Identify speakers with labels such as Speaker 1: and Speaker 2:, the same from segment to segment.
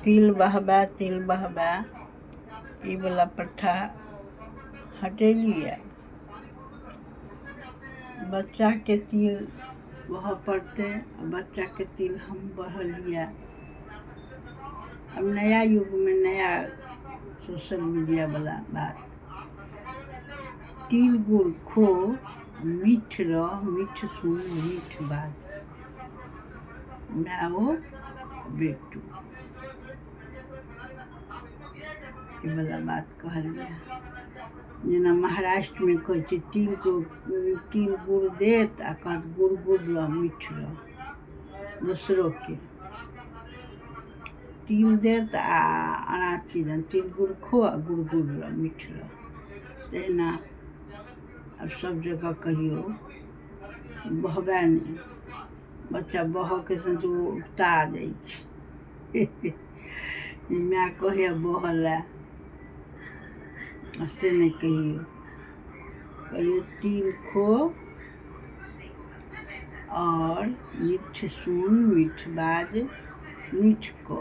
Speaker 1: तिल बहबा ई वाला प्रथा हटेलिए। बच्चा के तिल बह पड़ते, बच्चा के तिल हम बहलिए। अब नया युग में नया सोशल मीडिया वाला बात। तिल गुड़ खो मीठ रह, मीठ सुन मीठ बात, माओ बेटू ये वाला बात कहलिए। जना महाराष्ट्र में कहे तिल गुड़ देत आ कहत गुड़ रह मीठ रह। दूसरों के तिल देत आ अनाची दन तिल गुड़ खो आ गुड़ रह मीठ रह। तहिना अब सब जगह कहियो बहबे नहीं, बच्चा बह के संग उगता जाइ मैं कहे बहला से नहीं कहियो तिल खो और मीठ सुन मीठ बाज मीठ को।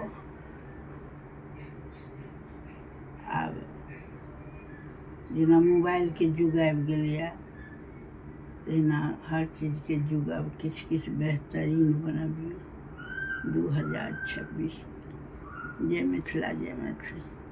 Speaker 1: अब जना मोबाइल के जुग आबि गेलिए, तहिना हर चीज के जुग अब किछ बेहतरीन बनबियो 2026। जय मिथिला जय मैथिली।